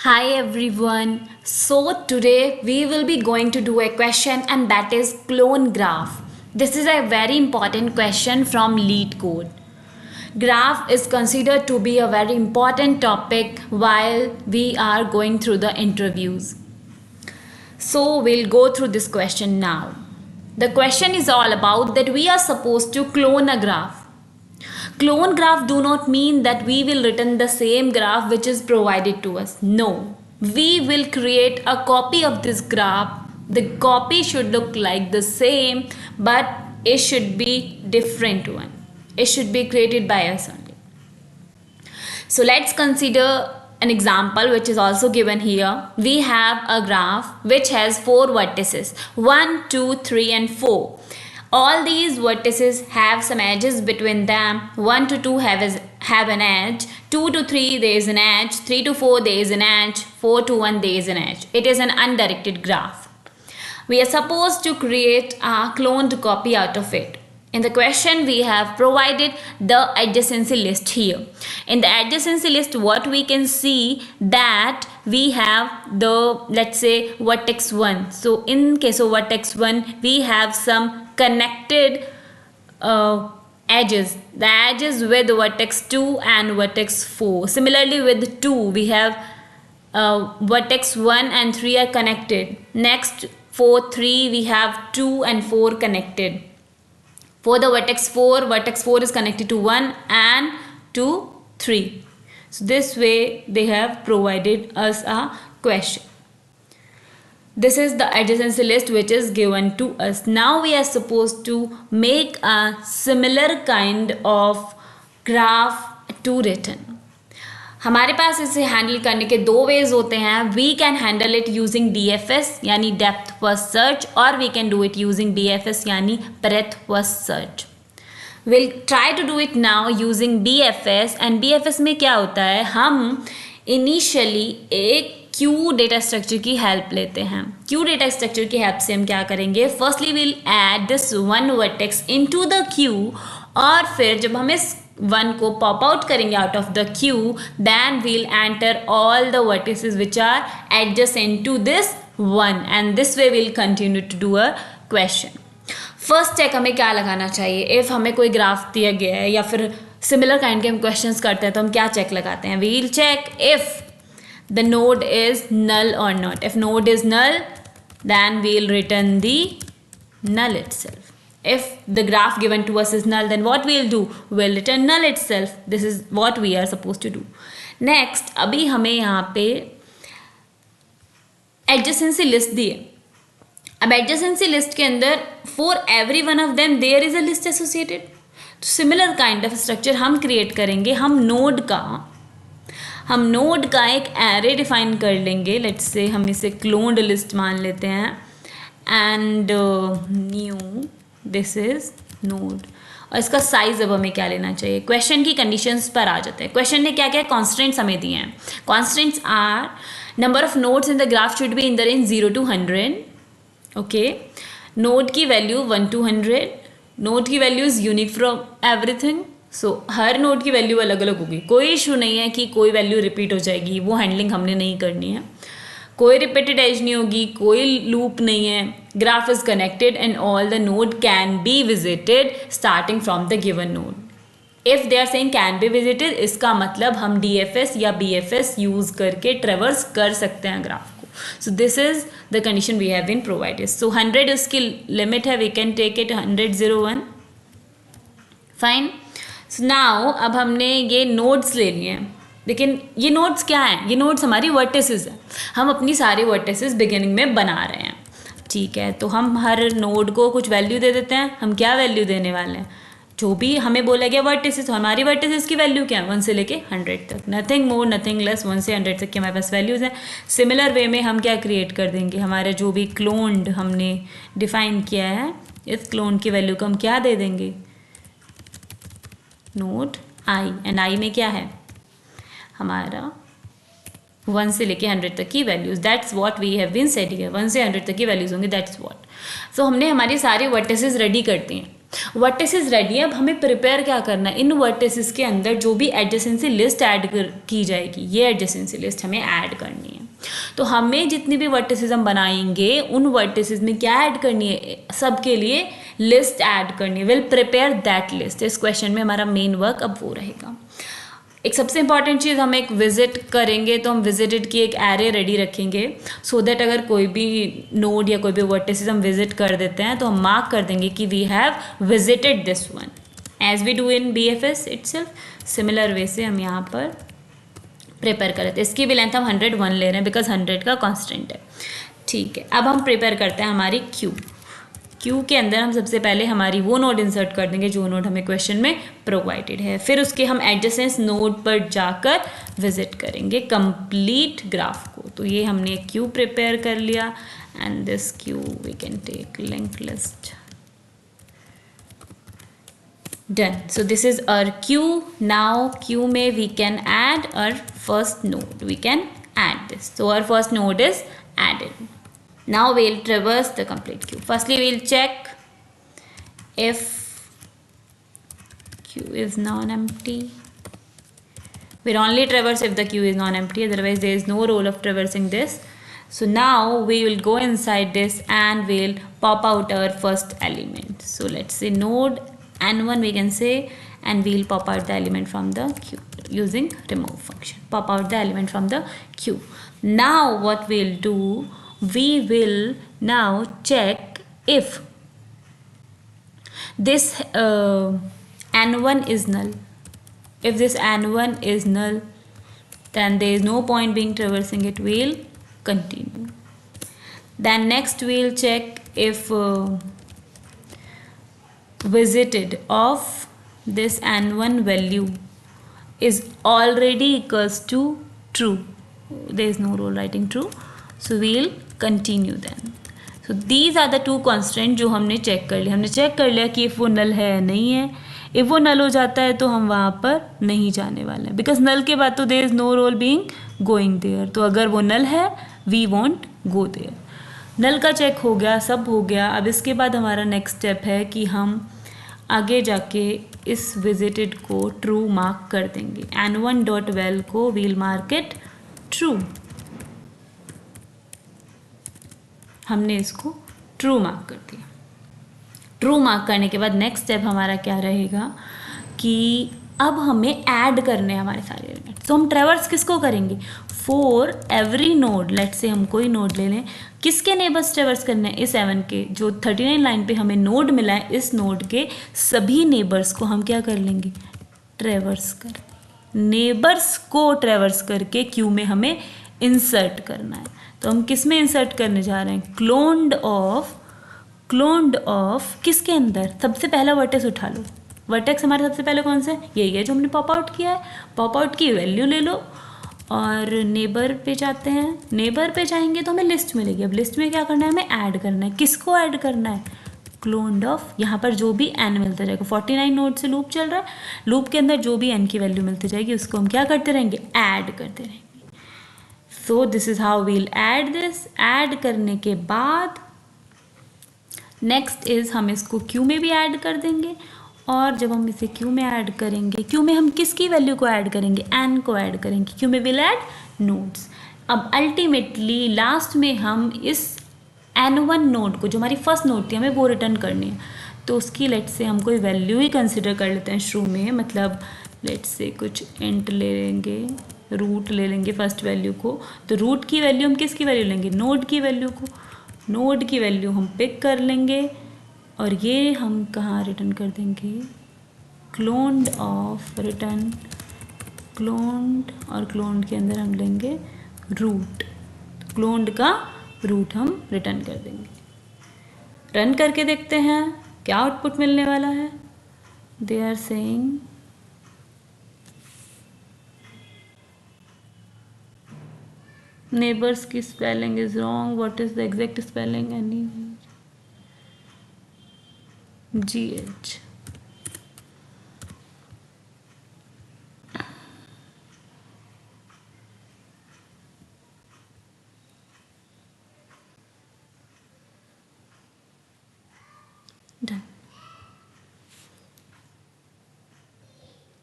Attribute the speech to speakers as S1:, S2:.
S1: Hi everyone. So today we will be going to do a question and that is clone graph. This is a very important question from lead code. Graph is considered to be a very important topic while we are going through the interviews. So we'll go through this question now. The question is all about that we are supposed to clone a graph. Clone graph do not mean that we will return the same graph which is provided to us. No, we will create a copy of this graph. The copy should look like the same, but it should be different one. It should be created by us only. So let's consider an example which is also given here. We have a graph which has 4 vertices 1, 2, 3 and 4. All these vertices have some edges between them. 1 to 2 have an edge, 2 to 3 there is an edge, 3 to 4 there is an edge, 4 to 1 there is an edge. It is an undirected graph. We are supposed to create a cloned copy out of it. In the question we have provided the adjacency list here. In the adjacency list what we can see that we have the, let's say, vertex 1. So in case of vertex 1 we have some connected edges. The edges with vertex 2 and vertex 4. Similarly with 2 we have vertex 1 and 3 are connected. Next for 3 we have 2 and 4 connected. For the vertex 4 is connected to 1 and to 3. So this way they have provided us a question. This is the adjacency list which is given to us. Now we are supposed to make a similar kind of graph to written. हमारे पास इसे handle करने के 2 ways होते हैं. We can handle it using DFS यानी depth first search और we can do it using DFS यानी breadth first search. Will try to do it now using DFS. And DFS में क्या होता है, हम इनिशियली एक क्यू डेटा स्ट्रक्चर की हेल्प लेते हैं. क्यू डेटा स्ट्रक्चर की हेल्प से हम क्या करेंगे, firstly will add this one vertex into the queue और फिर जब हम इस 1 को पॉप आउट करेंगे out of the queue, then we'll enter all the vertices which are adjacent to this 1 and this way will continue to do a question. First check हमें क्या लगाना चाहिए, इफ़ हमें कोई ग्राफ दिया गया है या फिर सिमिलर काइंड के हम क्वेश्चंस करते हैं तो हम क्या चेक लगाते हैं, we'll check if the node is null और not. If node is null then we'll return the null itself. If the graph given to us is null, then what we'll do, we'll return null itself. This is what we are supposed to do. Next, अभी हमें यहाँ पे adjacency list दी है. अब adjacency list के अंदर for every one of them there is a list associated. तो similar kind of structure हम create करेंगे. हम नोड का एक एरे डिफाइन कर लेंगे. लेट्स से हम इसे क्लोन्ड लिस्ट मान लेते हैं and new this is node. और इसका साइज अब हमें क्या लेना चाहिए, क्वेश्चन की कंडीशंस पर आ जाते हैं. क्वेश्चन ने क्या क्या कॉन्स्टेंट्स हमें दिए हैं. Constants are number of nodes in the graph should be in the range 0 to 100. Okay, node की वैल्यू 1 to 100. नोड की value is unique from everything. So हर नोड की वैल्यू अलग अलग होगी. कोई इशू नहीं है कि कोई वैल्यू रिपीट हो जाएगी, वो हैंडलिंग हमने नहीं करनी है. कोई रिपीटेड एज नहीं होगी, कोई लूप नहीं है. Graph is connected and all the node can be visited starting from the given node. If they are saying can be visited, इसका मतलब हम DFS या BFS यूज करके ट्रेवर्स कर सकते हैं ग्राफ को. So this is the condition we have been provided. So 100 इसकी लिमिट है, we can take it 100 0 1. Fine. So now अब हमने ये नोड्स ले लिए हैं, लेकिन ये नोड्स क्या हैं, ये नोड्स हमारी वर्टिसेस हैं. हम अपनी सारी वर्टिसेस बिगिनिंग में बना रहे हैं. ठीक है, तो हम हर नोड को कुछ वैल्यू दे देते हैं. हम क्या वैल्यू देने वाले हैं, जो भी हमें बोला गया वर्टिसेस, तो हमारी वर्टिसेस की वैल्यू क्या है, 1 से लेके 100 तक. नथिंग मोर नथिंग लेस, 1 से 100 तक की हमारे पास वैल्यूज़ हैं. सिमिलर वे में हम क्या क्रिएट कर देंगे, हमारे जो भी क्लोन्ड हमने डिफाइन किया है, इस क्लोन की वैल्यू को हम क्या दे देंगे, नोड आई. एंड आई में क्या है हमारा 1 से लेके 100 तक की values. That's what we have been said here. 1 से 100 तक की वैल्यूज़ होंगी, दैट्स व्हाट. सो हमने हमारी सारी वर्टिसेस रेडी कर दी हैं. वर्टिसेस रेडी है। अब हमें प्रिपेयर क्या करना है, इन वर्टिसेस के अंदर जो भी एडजेसेंसी लिस्ट ऐड की जाएगी, ये एडजेसेंसी लिस्ट हमें ऐड करनी है। तो हमें जितनी भी वर्टिसेस हम बनाएंगे उन वर्टिसेस में क्या ऐड करनी है, सबके लिए लिस्ट ऐड करनी है। Will prepare that list. इस क्वेश्चन में हमारा मेन वर्क अब वो रहेगा। एक सबसे इंपॉर्टेंट चीज़, हम एक विजिट करेंगे तो हम विजिटेड की एक एरे रेडी रखेंगे, सो दैट अगर कोई भी नोड या कोई भी वर्टिसेस हम विजिट कर देते हैं तो हम मार्क कर देंगे कि we have visited this one, as we do in BFS itself. Similar way से हम यहाँ पर प्रिपेयर कर रहे थे। इसकी भी लेंथ हम 101 ले रहे हैं बिकॉज 100 का कॉन्स्टेंट है। ठीक है, अब हम प्रिपेयर करते हैं हमारी क्यू के अंदर हम सबसे पहले हमारी वो नोड इंसर्ट कर देंगे जो नोड हमें क्वेश्चन में प्रोवाइडेड है। फिर उसके हम एडजेसेंस नोड पर जाकर विजिट करेंगे कंप्लीट ग्राफ को। तो ये हमने क्यू प्रिपेयर कर लिया and this queue we can take link list. Done. So this is our queue. Now queue में we can add our first node. We can add this. So our first node is added. Now we'll traverse the complete queue. Firstly, we'll check if queue is non-empty. We'll only traverse if the queue is non-empty. Otherwise, there is no role of traversing this. So now we will go inside this and we'll pop out our first element. So let's say node N1 we can say, and we'll pop out the element from the queue using remove function. Pop out the element from the queue. Now what we'll do, we will now check if this N1 is null. If this N1 is null, then there is no point being traversing it. We'll continue. Then next we'll check if visited of this N1 value is already equals to true. There is no role writing true, so we'll continue then. So these are the two constraints जो हमने check कर लिया। हमने check कर लिया कि if वो null है या नहीं है। if वो null हो जाता है तो हम वहाँ पर नहीं जाने वाले हैं, because null के बाद तो there is no role being going there। तो अगर वो null है we won't go there। नल का चेक हो गया, सब हो गया। अब इसके बाद हमारा नेक्स्ट स्टेप है कि हम आगे जाके इस विजिटेड को ट्रू मार्क कर देंगे। N1.val को वील मार्क इट ट्रू। हमने इसको ट्रू मार्क कर दिया। ट्रू मार्क करने के बाद नेक्स्ट स्टेप हमारा क्या रहेगा कि अब हमें ऐड करने हैं हमारे सारे एलिमेंट। तो हम ट्रेवर्स किसको करेंगे, फॉर एवरी नोड। लेट से हम कोई नोड ले लें, किसके नेबर्स ट्रेवर्स करने हैं, इस 7 के जो 39 लाइन पे हमें नोड मिला है, इस नोड के सभी नेबर्स को हम क्या कर लेंगे, ट्रेवर्स कर। नेबर्स को ट्रेवर्स करके क्यू में हमें इंसर्ट करना है। तो हम किस में इंसर्ट करने जा रहे हैं, क्लोन्ड ऑफ किसके अंदर, सबसे पहला वर्टेक्स उठा लो। वर्टेक्स हमारे सबसे पहले कौन सा है, यही है जो हमने पॉप आउट किया है। पॉप आउट की वैल्यू ले लो और नेबर पे जाते हैं। नेबर पे जाएंगे तो हमें लिस्ट मिलेगी। अब लिस्ट में क्या करना है, हमें ऐड करना है। किसको ऐड करना है, क्लोन्ड ऑफ। यहाँ पर जो भी n मिलता जाएगा, 49 नोड से लूप चल रहा है, लूप के अंदर जो भी n की वैल्यू मिलती जाएगी उसको हम क्या करते रहेंगे, ऐड करते रहेंगे। So this is how we'll add this. Add करने के बाद नेक्स्ट इज हम इसको क्यू में भी ऐड कर देंगे। और जब हम इसे क्यू में ऐड करेंगे, क्यू में हम किसकी वैल्यू को ऐड करेंगे, n को ऐड करेंगे। क्यू में विल ऐड नोड्स। अब अल्टीमेटली लास्ट में हम इस n1 नोड को, जो हमारी फर्स्ट नोड थी, हमें वो रिटर्न करनी है। तो उसकी लेट से हम कोई वैल्यू ही कंसिडर कर लेते हैं शुरू में। मतलब लेट से कुछ इंट ले लेंगे, रूट ले लेंगे फर्स्ट वैल्यू को। तो रूट की वैल्यू हम किसकी वैल्यू लेंगे, नोड की वैल्यू को। नोड की वैल्यू हम पिक कर लेंगे और ये हम कहाँ रिटर्न कर देंगे, क्लोन्ड ऑफ, रिटर्न क्लोन्ड, और क्लोन्ड के अंदर हम लेंगे रूट। क्लोन्ड का रूट हम रिटर्न कर देंगे। रन करके देखते हैं क्या आउटपुट मिलने वाला है। दे आर सेइंग neighbors की spelling is wrong. What is the exact spelling? GH.